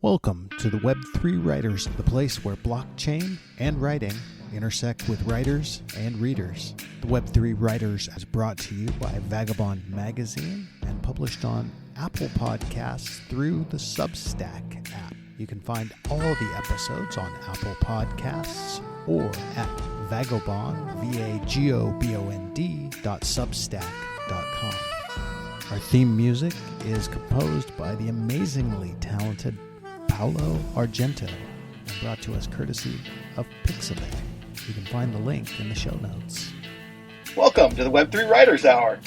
Welcome to the Web3 Writers, the place where blockchain and writing intersect with writers and readers. The Web3 Writers is brought to you by Vagabond Magazine and published on Apple Podcasts through the Substack app. You can find all the episodes on Apple Podcasts or at vagobond.substack.com. Our theme music is composed by the amazingly talented Paolo Argento and brought to us courtesy of Pixabay. You can find the link in the show notes. Welcome to the Web3 Writers Hour.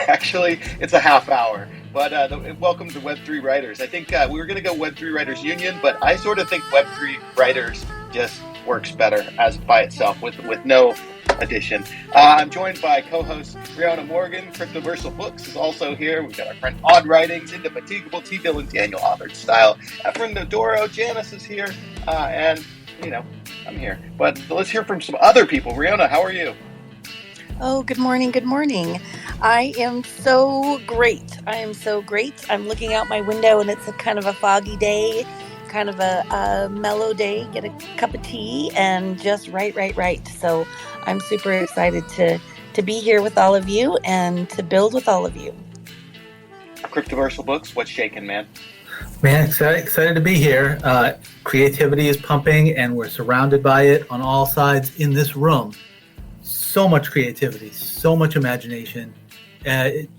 Actually, it's a half hour, but welcome to Web3 Writers. I think we were going to go Web3 Writers Union, but I sort of think Web3 Writers just works better as by itself with no addition. I'm joined by co-host Rihanna Morgan. Cryptoversal Books is also here. We've got our friend Odd Writings, Indefatigable, T. Bill and Daniel Authored Style. Efren Nodoro, Janice is here, and I'm here. But let's hear from some other people. Rihanna, how are you? Oh, good morning. Good morning. I am so great. I'm looking out my window and it's a kind of a foggy day, kind of a mellow day. Get a cup of tea and just write. So I'm super excited to be here with all of you and to build with all of you. Cryptoversal Books, what's shaking, man? Man, excited to be here. Creativity is pumping and we're surrounded by it on all sides in this room. So much creativity, so much imagination,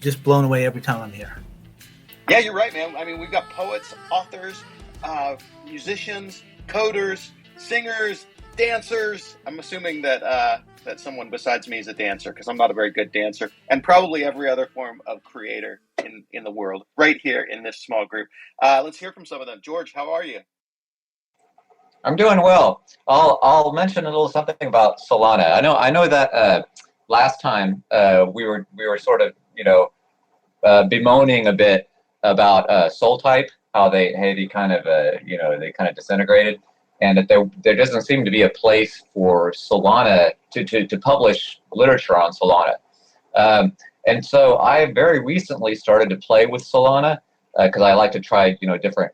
just blown away every time I'm here. Yeah, you're right, man. I mean, we've got poets, authors, musicians, coders, singers, dancers. I'm assuming that someone besides me is a dancer because I'm not a very good dancer, and probably every other form of creator in the world right here in this small group. Let's hear from some of them. George, how are you? I'm doing well. I'll mention a little something about Solana. I know that last time we were sort of bemoaning a bit about Soul Type, how they kind of disintegrated, and that there doesn't seem to be a place for Solana to publish literature on Solana. And so I very recently started to play with Solana because I like to try different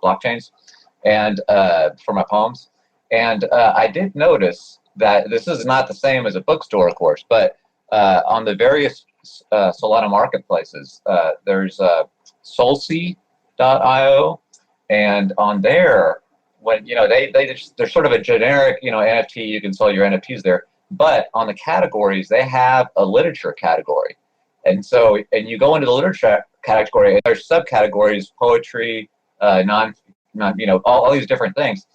blockchains and for my poems. And I did notice that this is not the same as a bookstore, of course, but on the various Solana marketplaces, there's Soulsea.io, and on there, when they're sort of a generic NFT, you can sell your NFTs there. But on the categories, they have a literature category, and you go into the literature category, and there's subcategories: poetry, all these different things.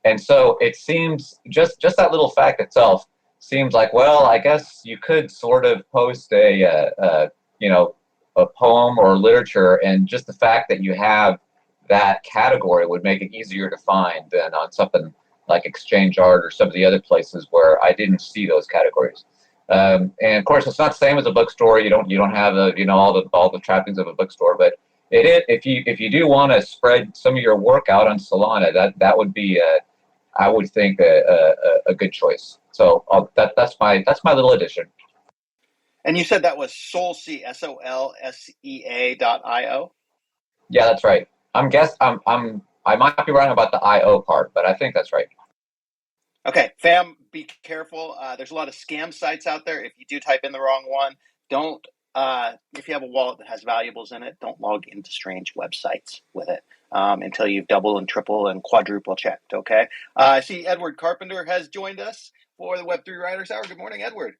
And so it seems just that little fact itself seems like, well, I guess you could sort of post a poem or literature, and just the fact that you have that category would make it easier to find than on something like Exchange Art or some of the other places where I didn't see those categories. And of course, it's not the same as a bookstore. You don't have all the trappings of a bookstore, but it is, if you do want to spread some of your work out on Solana, that would be I would think a good choice. So that's my little addition. And you said that was Soulsea, SOLSEA.io? Yeah, that's right. I might be wrong about the IO part, but I think that's right. Okay, fam, be careful. There's a lot of scam sites out there. If you do type in the wrong one, don't. If you have a wallet that has valuables in it, don't log into strange websites with it until you've double and triple and quadruple checked, okay? I see Edward Carpenter has joined us for the Web3 Writers Hour. Good morning, Edward.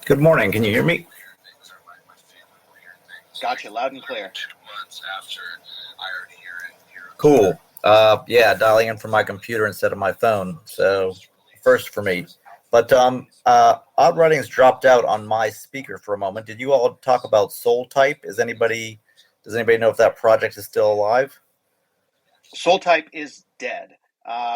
Good morning. Can you hear me? Gotcha, loud and clear. Cool. Dialing in from my computer instead of my phone. So first for me. But Odd Writings dropped out on my speaker for a moment. Did you all talk about Soul Type? Does anybody know if that project is still alive? Soul Type is dead.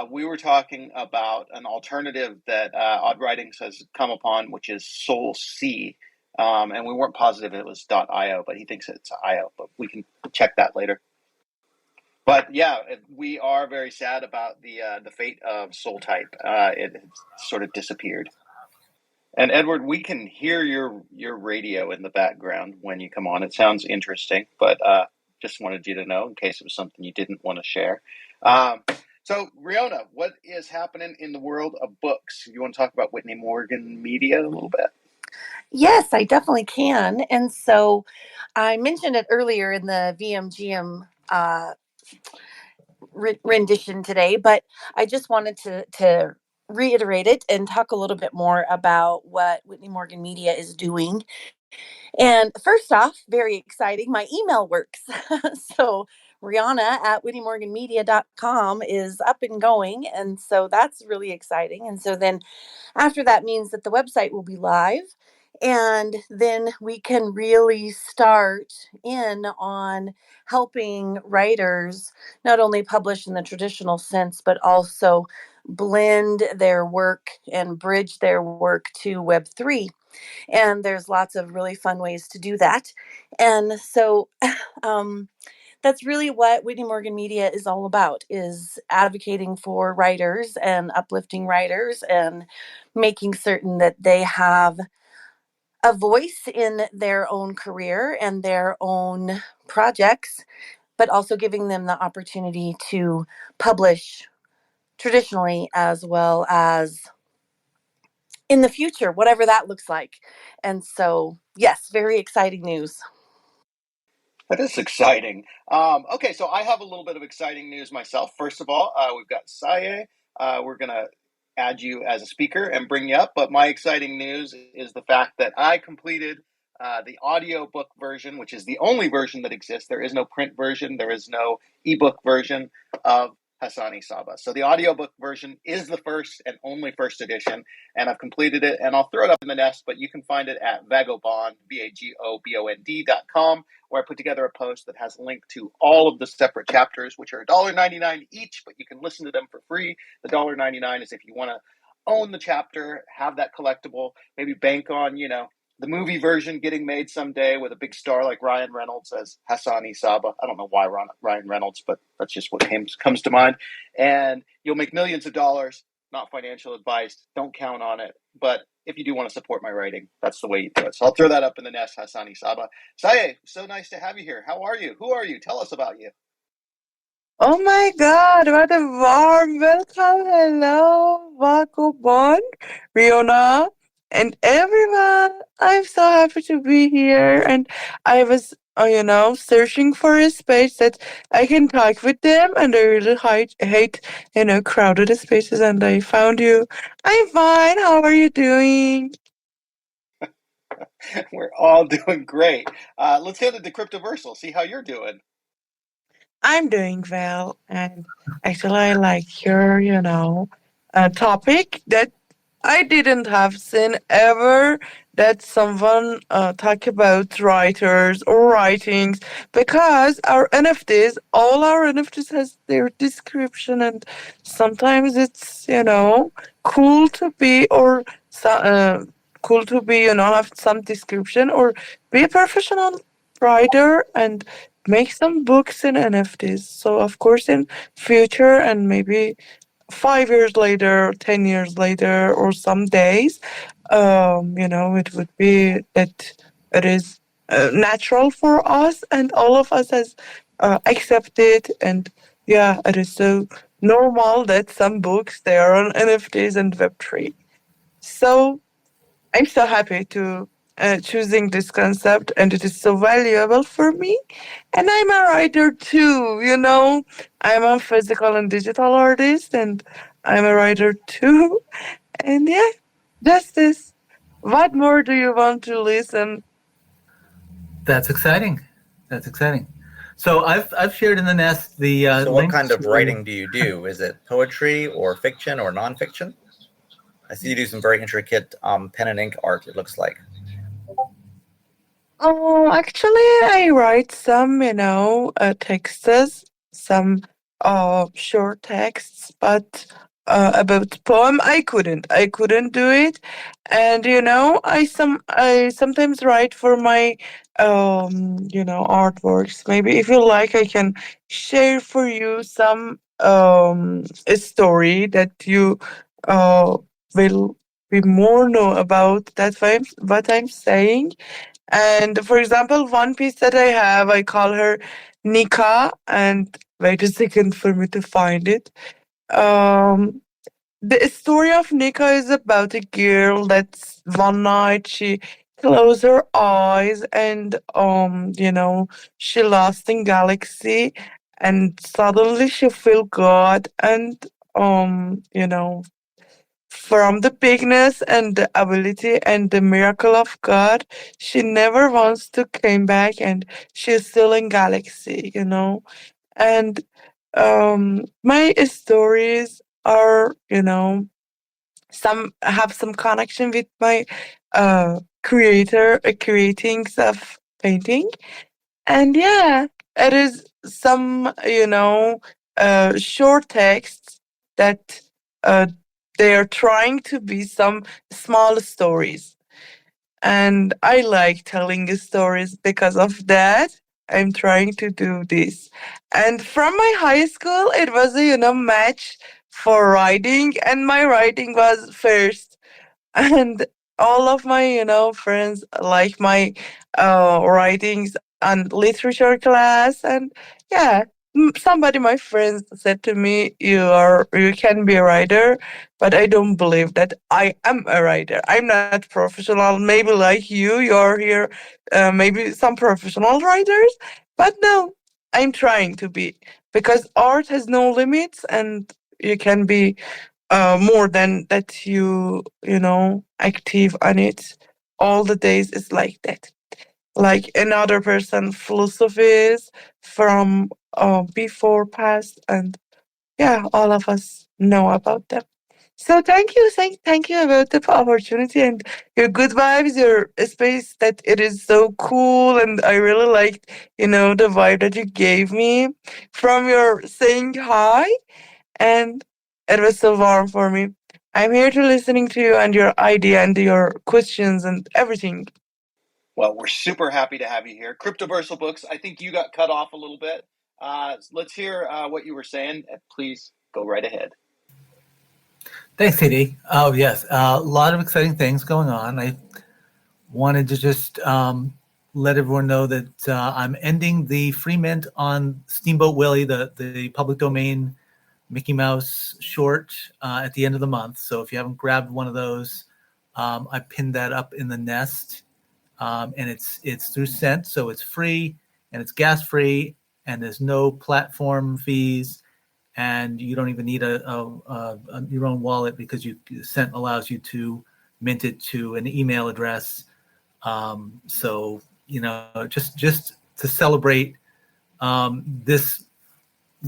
We were talking about an alternative that Odd Writings has come upon, which is Soulsea. And we weren't positive it was .io, but he thinks it's .io, but we can check that later. But yeah, we are very sad about the fate of Soul Type. It sort of disappeared. And Edward, we can hear your radio in the background when you come on. It sounds interesting, but Just wanted you to know in case it was something you didn't want to share. So, Riona, what is happening in the world of books? You want to talk about Whitney Morgan Media a little bit? Yes, I definitely can. And so I mentioned it earlier in the VMGM rendition today, but I just wanted to reiterate it and talk a little bit more about what Whitney Morgan Media is doing. And first off, very exciting, my email works. So Rihanna at whitneymorganmedia.com is up and going. And so that's really exciting. And so then after that means that the website will be live. And then we can really start in on helping writers not only publish in the traditional sense, but also blend their work and bridge their work to Web3. And there's lots of really fun ways to do that. And so um, that's really what Whitney Morgan Media is all about, is advocating for writers and uplifting writers and making certain that they have a voice in their own career and their own projects, but also giving them the opportunity to publish traditionally as well as in the future, whatever that looks like. And so, yes, very exciting news. That is exciting. Okay, so I have a little bit of exciting news myself. First of all, we've got Saye. We're going to add you as a speaker and bring you up. But my exciting news is the fact that I completed the audiobook version, which is the only version that exists. There is no print version. There is no ebook version of Hassani Saba. So the audiobook version is the first and only first edition, and I've completed it, and I'll throw it up in the nest, but you can find it at Vagobond, VAGOBOND.com, where I put together a post that has a link to all of the separate chapters, which are $1.99 each, but you can listen to them for free. The $1.99 is if you want to own the chapter, have that collectible, maybe bank on, the movie version getting made someday with a big star like Ryan Reynolds as Hassani Saba. I don't know why Ryan Reynolds, but that's just what comes to mind. And you'll make millions of dollars. Not financial advice. Don't count on it. But if you do want to support my writing, that's the way you do it. So I'll throw that up in the nest, Hassani Saba. Saye, so nice to have you here. How are you? Who are you? Tell us about you. Oh my God, what a warm welcome. Hello, Vagobond, Riona, and everyone. I'm so happy to be here. And I was, searching for a space that I can talk with them. And I really hate, crowded spaces. And I found you. I'm fine. How are you doing? We're all doing great. Let's hand it to Cryptoversal. See how you're doing. I'm doing well, and actually, I like your, topic that I didn't have seen ever that someone talk about writers or writings, because our NFTs, all our NFTs has their description, and sometimes it's cool to be or cool to be have some description or be a professional writer and make some books in NFTs. So of course in future and maybe 5 years later, 10 years later, or some days, it would be that it is natural for us and all of us has accepted. And yeah, it is so normal that some books, they are on NFTs and Web3. So I'm so happy to choosing this concept, and it is so valuable for me. And I'm a writer too, I'm a physical and digital artist, and I'm a writer too. And yeah, just this. What more do you want to listen? That's exciting. That's exciting. So I've shared in the nest the So what kind of writing do you do? Is it poetry or fiction or nonfiction? I see you do some very intricate pen and ink art, it looks like. Oh, actually, I write some, texts, some short texts, but about poem, I couldn't do it. And I sometimes write for my artworks. Maybe if you like, I can share for you some a story that you uh will be more know about. That's what I'm saying. And for example, one piece that I have, I call her Nika, and wait a second for me to find it. Um, the story of Nika is about a girl that's one night she closed her eyes and she lost in galaxy, and suddenly she feel God, and from the bigness and the ability and the miracle of God, she never wants to came back, and she's still in galaxy. And my stories are, some have some connection with my creating stuff painting. And yeah, it is some, short texts that uh, they are trying to be some small stories. And I like telling stories because of that. I'm trying to do this. And from my high school, it was a, match for writing, and my writing was first. And all of my friends like my writings on literature class. And yeah, somebody, my friends, said to me, you can be a writer, but I don't believe that I am a writer. I'm not professional. Maybe like you're here, maybe some professional writers, but no, I'm trying to be, because art has no limits, and you can be more than that, active on it all the days. Is like that, like another person philosophies from before past. And yeah, all of us know about them. So thank you about the opportunity and your good vibes, your space, that it is so cool. And I really liked, the vibe that you gave me from your saying hi, and it was so warm for me. I'm here to listening to you and your idea and your questions and everything. Well, we're super happy to have you here. Cryptoversal Books, I think you got cut off a little bit. Let's hear what you were saying. Please go right ahead. Thanks, TD. Oh, yes. A lot of exciting things going on. I wanted to just let everyone know that I'm ending the free mint on Steamboat Willie, the public domain Mickey Mouse short, at the end of the month. So if you haven't grabbed one of those, I pinned that up in the nest. And it's through Cent, so it's free and it's gas free, and there's no platform fees, and you don't even need your own wallet, because Cent allows you to mint it to an email address. So just to celebrate this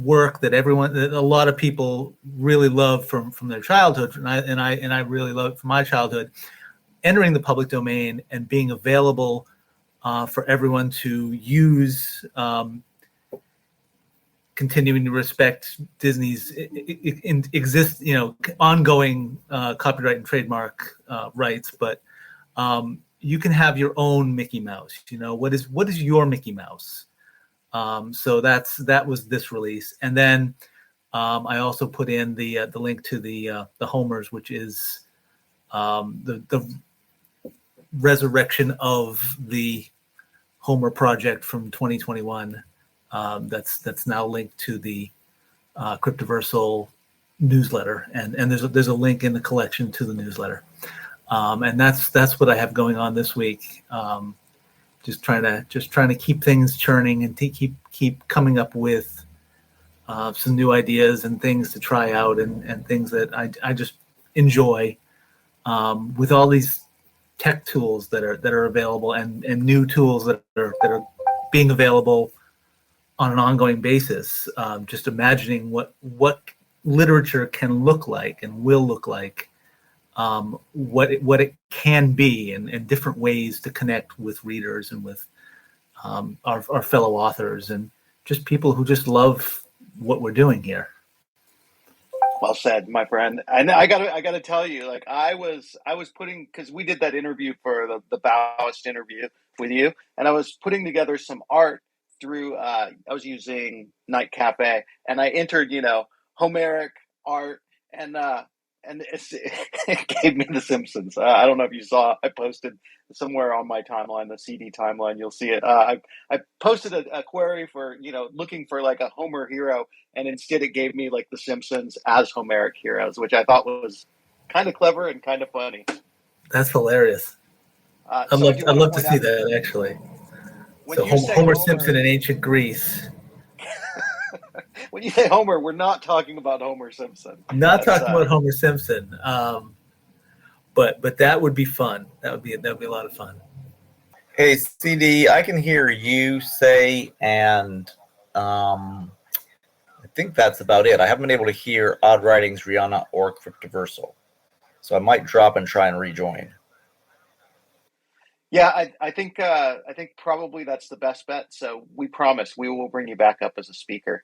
work that a lot of people really love from their childhood, and I really love it from my childhood, entering the public domain and being available for everyone to use, continuing to respect Disney's ongoing copyright and trademark rights. But you can have your own Mickey Mouse. What is your Mickey Mouse? So that was this release. And then I also put in the link to the Homers, which is the resurrection of the Homer project from 2021. That's now linked to the Cryptoversal newsletter, and there's a link in the collection to the newsletter. And that's what I have going on this week. Just trying to keep things churning and to keep coming up with some new ideas and things to try out, and things that I just enjoy, with all these tech tools that are available, and new tools that are being available on an ongoing basis. Just imagining what literature can look like and will look like, what it can be, and different ways to connect with readers and with our fellow authors, and just people who just love what we're doing here. Well said, my friend. And I gotta tell you, like I was putting, because we did that interview for the Baoist interview with you, and I was putting together some art through. I was using Night Cafe, and I entered, Homeric art, and it gave me The Simpsons. I don't know if you saw. I posted somewhere on my timeline, the CD timeline. You'll see it. I posted a query for looking for like a Homer hero, and instead it gave me like The Simpsons as Homeric heroes, which I thought was kind of clever and kind of funny. That's hilarious. I'd love to see that actually. So Homer Simpson in ancient Greece. When you say Homer, we're not talking about Homer Simpson. Not talking about Homer Simpson. But that would be fun. That would be a lot of fun. Hey, CD, I can hear you say, and I think that's about it. I haven't been able to hear Odd Writings, Rihanna, or Cryptoversal. So I might drop and try and rejoin. Yeah, I think probably that's the best bet. So we promise we will bring you back up as a speaker.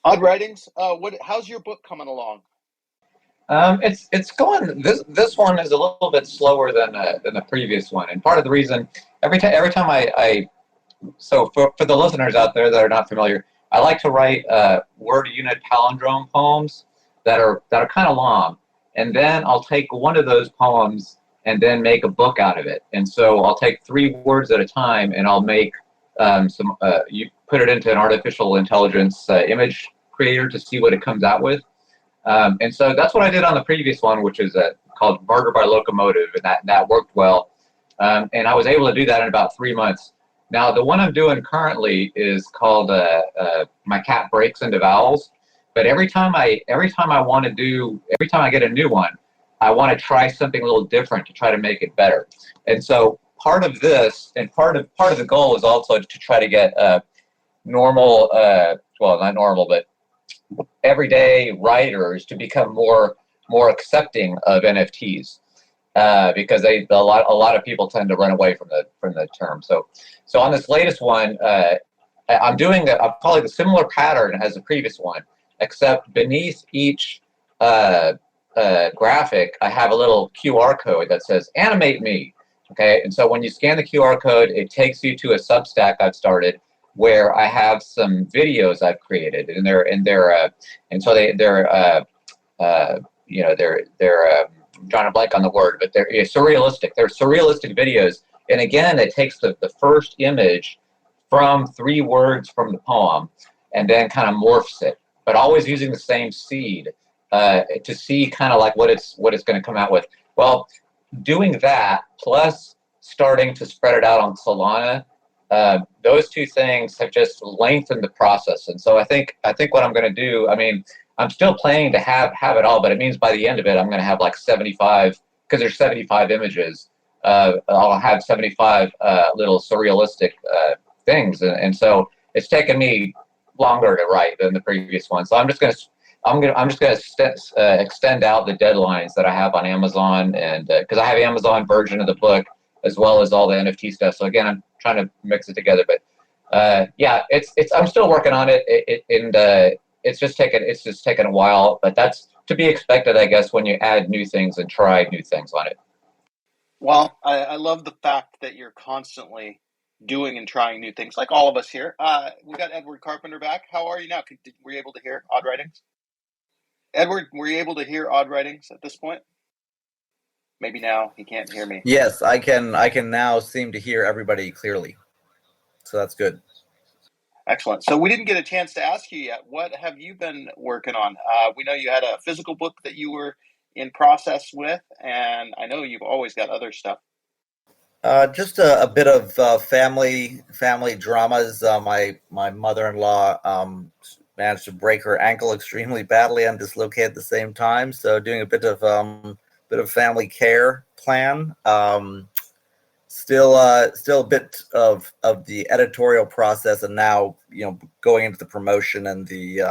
Odd Writings, how's your book coming along? It's going. This one is a little bit slower than the previous one, and part of the reason every time I so for the listeners out there that are not familiar, I like to write word unit palindrome poems that are kind of long, and then I'll take one of those poems and then make a book out of it. And so I'll take 3 words at a time, and I'll make you put it into an artificial intelligence image creator to see what it comes out with. And so that's what I did on the previous one, which is called Murder by Locomotive, and that worked well. And I was able to do that in about 3 months. Now, the one I'm doing currently is called My Cat Breaks into Vowels. But every time I get a new one, I want to try something a little different to try to make it better. And so part of this and part of the goal is also to try to get normal, well, not normal, but everyday writers to become more accepting of NFTs, because a lot of people tend to run away from the term. So on this latest one, I'm doing probably the similar pattern as the previous one, except beneath each graphic, I have a little QR code that says "Animate me." Okay, and so when you scan the QR code, it takes you to a Substack I've started, where I have some videos I've created, and they're trying to blank on the word, but they're surrealistic. They're surrealistic videos, and again, it takes the first image from 3 words from the poem, and then kind of morphs it, but always using the same seed to see kind of like what it's going to come out with. Well, doing that plus starting to spread it out on Solana. Those 2 things have just lengthened the process, and so I think what I'm going to do. I mean, I'm still planning to have it all, but it means by the end of it, I'm going to have like 75, because there's 75 images. I'll have 75 little surrealistic things, and so it's taken me longer to write than the previous one. So I'm just going to extend out the deadlines that I have on Amazon, and because I have Amazon version of the book as well as all the NFT stuff. So again, I'm trying to mix it together, but yeah, I'm still working on it, and it's just taken a while, but that's to be expected, I guess, when you add new things and try new things on it. Well, I love the fact that you're constantly doing and trying new things, like all of us here. We got Edward Carpenter back. How are you now? Were you able to hear Odd Writings? Edward, were you able to hear Odd Writings at this point? Maybe now he can't hear me. Yes, I can now seem to hear everybody clearly. So that's good. Excellent. So we didn't get a chance to ask you yet. What have you been working on? We know you had a physical book that you were in process with, and I know you've always got other stuff. Just a bit of family dramas. My mother-in-law managed to break her ankle extremely badly and dislocate at the same time. So doing a bit of family care plan. Still a bit of the editorial process, and now going into the promotion and the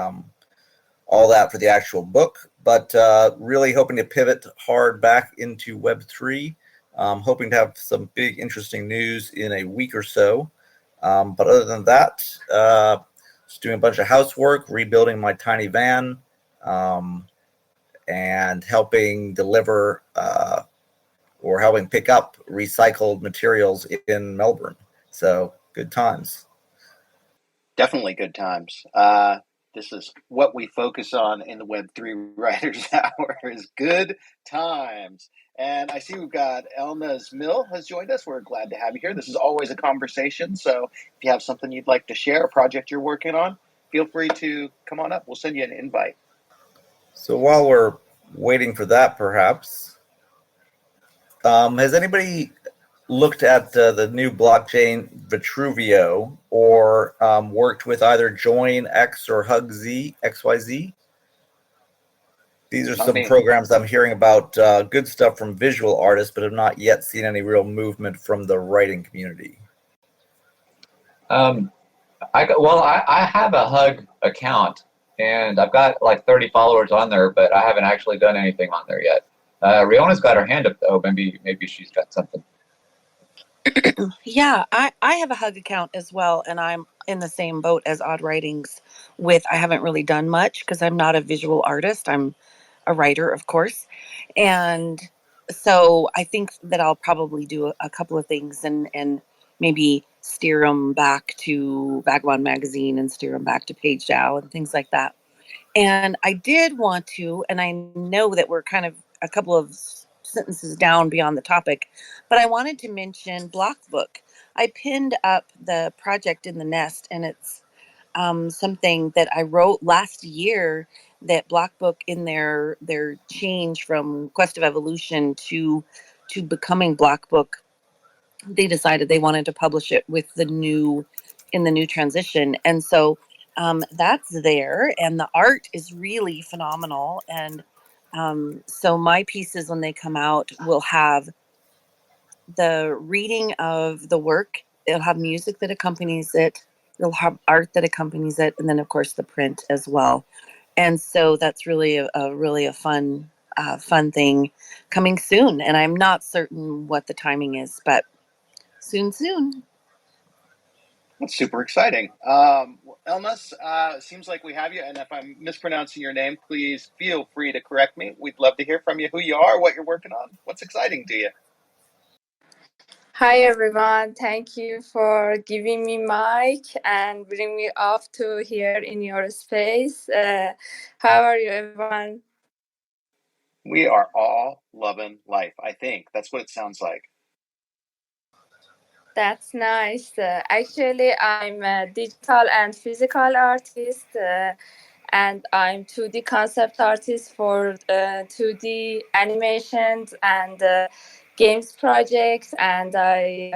all that for the actual book. But really hoping to pivot hard back into Web3. Hoping to have some big interesting news in a week or so. But other than that, just doing a bunch of housework, rebuilding my tiny van, and helping deliver or helping pick up recycled materials in Melbourne. So good times. Definitely good times. This is what we focus on in the Web3 Writers Hour is good times. And I see we've got Elna's Mill has joined us. We're glad to have you here. This is always a conversation. So if you have something you'd like to share, a project you're working on, feel free to come on up. We'll send you an invite. So while we're waiting for that, perhaps, has anybody looked at the new blockchain Vitruvio or worked with either Join X or Hug Z, XYZ? These are some programs I'm hearing about, good stuff from visual artists, but have not yet seen any real movement from the writing community. I have a Hug account, and I've got like 30 followers on there, but I haven't actually done anything on there yet. Riona's got her hand up though. Maybe she's got something. Yeah, I have a Hug account as well, and I'm in the same boat as Odd Writings with I haven't really done much because I'm not a visual artist. I'm a writer, of course. And so I think that I'll probably do a couple of things and maybe steer them back to Vagabond Magazine and steer them back to Page Dow and things like that. And I did want to, and I know that we're kind of a couple of sentences down beyond the topic, but I wanted to mention Blockbook. I pinned up the project in the nest, and it's something that I wrote last year that Blockbook in their change from Quest of Evolution to becoming Blockbook, they decided they wanted to publish it with the new transition. And so that's there, and the art is really phenomenal. And so my pieces, when they come out, will have the reading of the work. It'll have music that accompanies it. It'll have art that accompanies it, and then of course the print as well. And so that's really a fun thing coming soon. And I'm not certain what the timing is, but soon. That's super exciting. Elmas, seems like we have you, and if I'm mispronouncing your name, please feel free to correct me. We'd love to hear from you, who you are, what you're working on, what's exciting to you. Hi everyone, thank you for giving me mic and bring me up to here in your space. How are you everyone? We are all loving life, I think. That's what it sounds like. That's nice. Actually, I'm a digital and physical artist, and I'm 2D concept artist for 2D animations and games projects, and I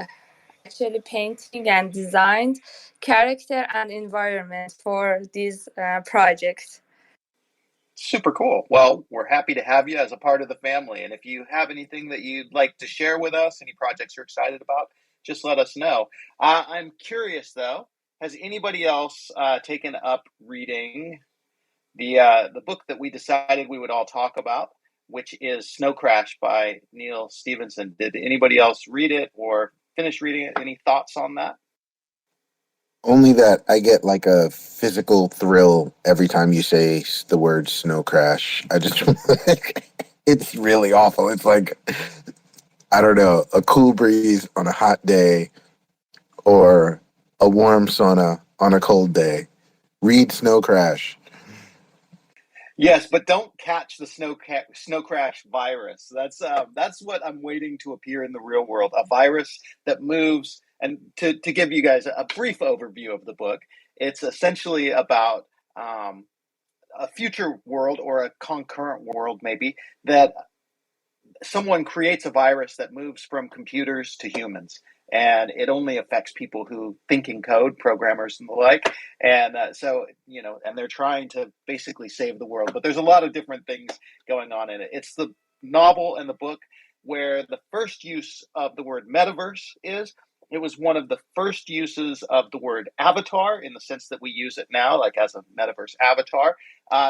actually painting and designed character and environment for these projects. Super cool. Well, we're happy to have you as a part of the family. And if you have anything that you'd like to share with us, any projects you're excited about, just let us know. I'm curious, though, has anybody else taken up reading the book that we decided we would all talk about, which is Snow Crash by Neil Stephenson? Did anybody else read it or finish reading it? Any thoughts on that? Only that I get like a physical thrill every time you say the word snow crash. I just, it's really awful. It's like, I don't know, a cool breeze on a hot day or a warm sauna on a cold day. Read Snow Crash. Yes, but don't catch the snow crash virus. That's what I'm waiting to appear in the real world. A virus that moves. And to give you guys a brief overview of the book, it's essentially about a future world or a concurrent world, maybe, that someone creates a virus that moves from computers to humans. And it only affects people who think in code, programmers and the like. And so, and they're trying to basically save the world. But there's a lot of different things going on in it. It's the novel and the book where the first use of the word metaverse is. It was one of the first uses of the word avatar in the sense that we use it now, like as a metaverse avatar.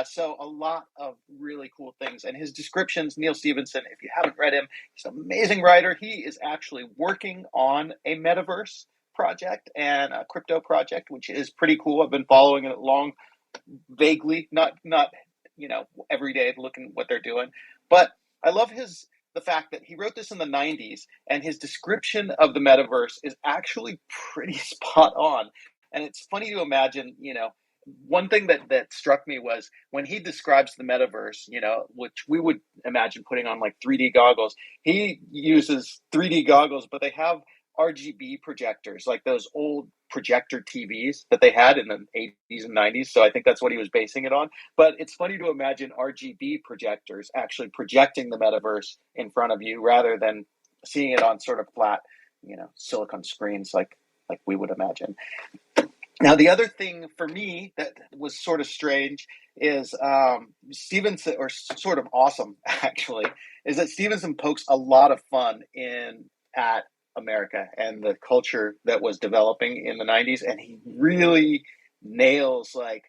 So a lot of really cool things. And his descriptions, Neil Stephenson, if you haven't read him, he's an amazing writer. He is actually working on a metaverse project and a crypto project, which is pretty cool. I've been following it along vaguely, not every day looking at what they're doing. But I love the fact that he wrote this in the 90s, and his description of the metaverse is actually pretty spot on. And it's funny to imagine, one thing that struck me was when he describes the metaverse, which we would imagine putting on like 3D goggles. He uses 3D goggles, but they have RGB projectors, like those old projector TVs that they had in the 80s and 90s. So I think that's what he was basing it on. But it's funny to imagine RGB projectors actually projecting the metaverse in front of you rather than seeing it on sort of flat, silicon screens like we would imagine. Now, the other thing for me that was sort of strange is Stevenson, or sort of awesome actually, is that Stevenson pokes a lot of fun at America and the culture that was developing in the 90s, and he really nails like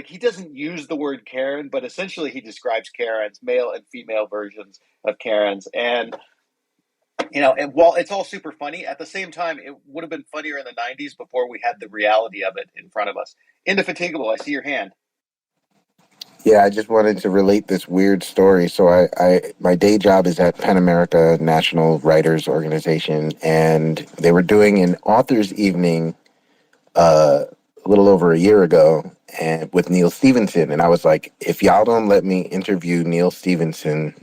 he doesn't use the word Karen, but essentially he describes Karens, male and female versions of Karens, and and while it's all super funny, at the same time, it would have been funnier in the 90s before we had the reality of it in front of us. Indefatigable, I see your hand. Yeah, I just wanted to relate this weird story. So my day job is at Pen America National Writers Organization, and they were doing an authors evening a little over a year ago, and with Neil Stephenson. And I was like, if y'all don't let me interview Neil Stephenson,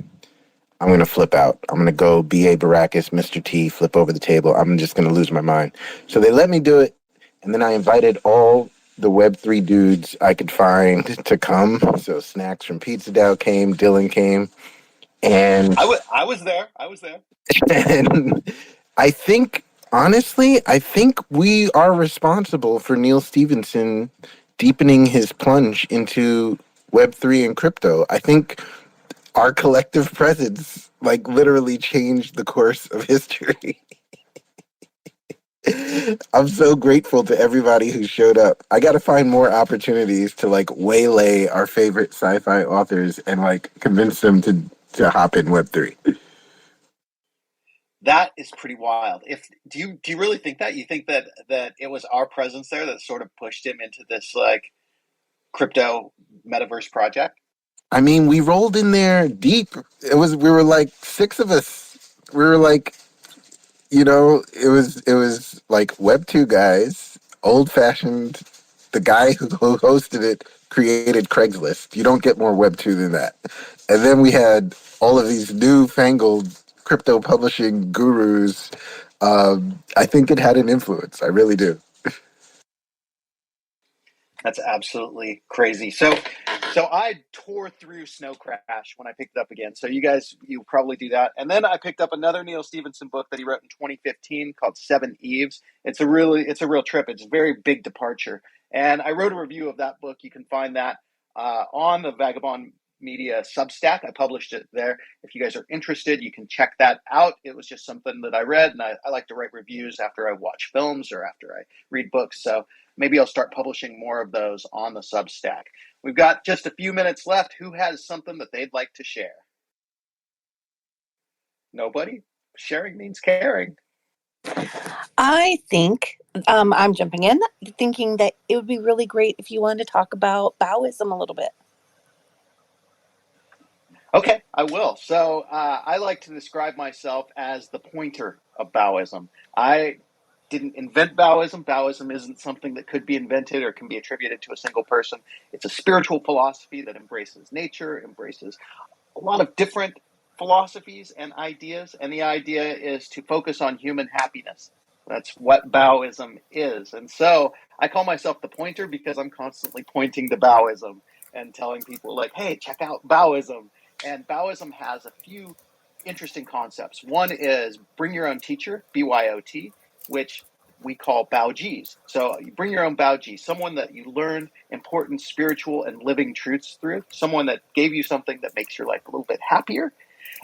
I'm going to flip out. I'm going to go B.A. Baracus, Mr. T, flip over the table. I'm just going to lose my mind. So they let me do it. And then I invited all the Web3 dudes I could find to come. So Snacks from Pizza Dow came, Dylan came. And I was there. and honestly, I think we are responsible for Neil Stephenson deepening his plunge into Web3 and crypto. I think our collective presence literally changed the course of history. I'm so grateful to everybody who showed up. I got to find more opportunities to waylay our favorite sci-fi authors and convince them to hop in Web3. That is pretty wild. Do you really think that? You think that it was our presence there that sort of pushed him into this crypto metaverse project? I mean, we rolled in there deep. We were like six of us. We were like, it was like Web2 guys, old fashioned. The guy who hosted it created Craigslist. You don't get more Web2 than that. And then we had all of these newfangled crypto publishing gurus. I think it had an influence. I really do. That's absolutely crazy. So I tore through Snow Crash when I picked it up again. So you probably do that. And then I picked up another Neil Stephenson book that he wrote in 2015 called Seven Eves. It's a real trip. It's a very big departure. And I wrote a review of that book. You can find that on the Vagabond Media Substack. I published it there. If you guys are interested, you can check that out. It was just something that I read, and I like to write reviews after I watch films or after I read books. So maybe I'll start publishing more of those on the Substack. We've got just a few minutes left. Who has something that they'd like to share? Nobody? Sharing means caring. I think I'm jumping in, thinking that it would be really great if you wanted to talk about Baoism a little bit. Okay, I will. So I like to describe myself as the pointer of Baoism. I didn't invent Baoism. Baoism isn't something that could be invented or can be attributed to a single person. It's a spiritual philosophy that embraces nature, embraces a lot of different philosophies and ideas. And the idea is to focus on human happiness. That's what Baoism is. And so I call myself the pointer because I'm constantly pointing to Baoism and telling people hey, check out Baoism. And Baoism has a few interesting concepts. One is bring your own teacher, BYOT, which we call Baoji. So you bring your own Baoji, someone that you learn important spiritual and living truths through, someone that gave you something that makes your life a little bit happier.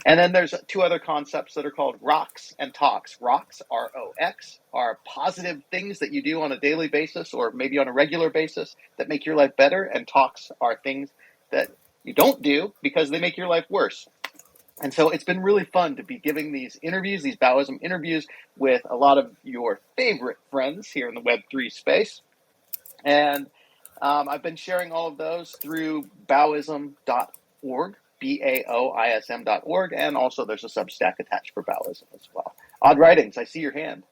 And then there's two other concepts that are called rocks and talks. Rocks, ROX, are positive things that you do on a daily basis or maybe on a regular basis that make your life better. And talks are things that you don't do because they make your life worse. And so it's been really fun to be giving these interviews, these Baoism interviews, with a lot of your favorite friends here in the Web3 space. And I've been sharing all of those through Baoism.org, BAOISM.org, and also there's a Substack attached for Baoism as well. Odd Writings, I see your hand.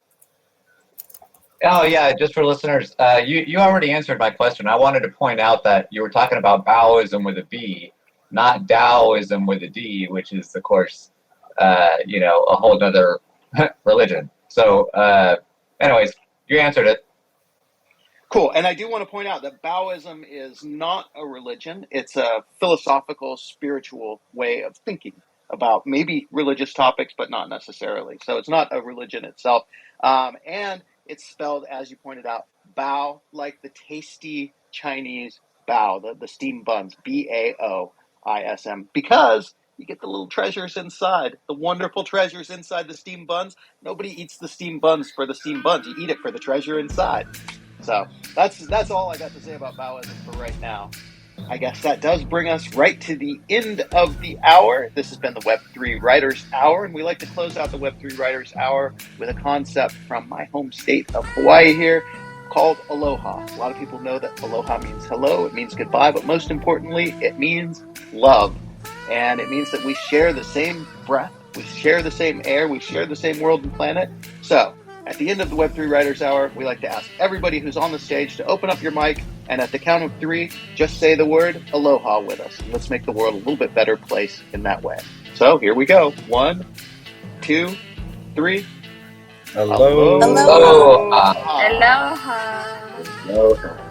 Oh yeah, just for listeners, you already answered my question. I wanted to point out that you were talking about Baoism with a B, not Taoism with a D, which is of course, a whole nother religion. So, anyways, you answered it. Cool. And I do want to point out that Taoism is not a religion. It's a philosophical, spiritual way of thinking about maybe religious topics, but not necessarily. So it's not a religion itself. And it's spelled, as you pointed out, bao, like the tasty Chinese bao, the steamed buns, Baoism, because you get the little treasures inside, the wonderful treasures inside the steamed buns. Nobody eats the steamed buns for the steamed buns. You eat it for the treasure inside. So that's all I got to say about Baoism for right now. I guess that does bring us right to the end of the hour. This has been the Web3 Writers Hour, and we like to close out the Web3 Writers Hour with a concept from my home state of Hawaii here called aloha. A lot of people know that aloha means hello, it means goodbye, but most importantly, it means love. And it means that we share the same breath, we share the same air, we share the same world and planet. So, at the end of the Web3 Writers Hour, we like to ask everybody who's on the stage to open up your mic, and at the count of 3, just say the word aloha with us. Let's make the world a little bit better place in that way. So here we go. 1, 2, 3. Hello. Aloha. Aloha. Aloha.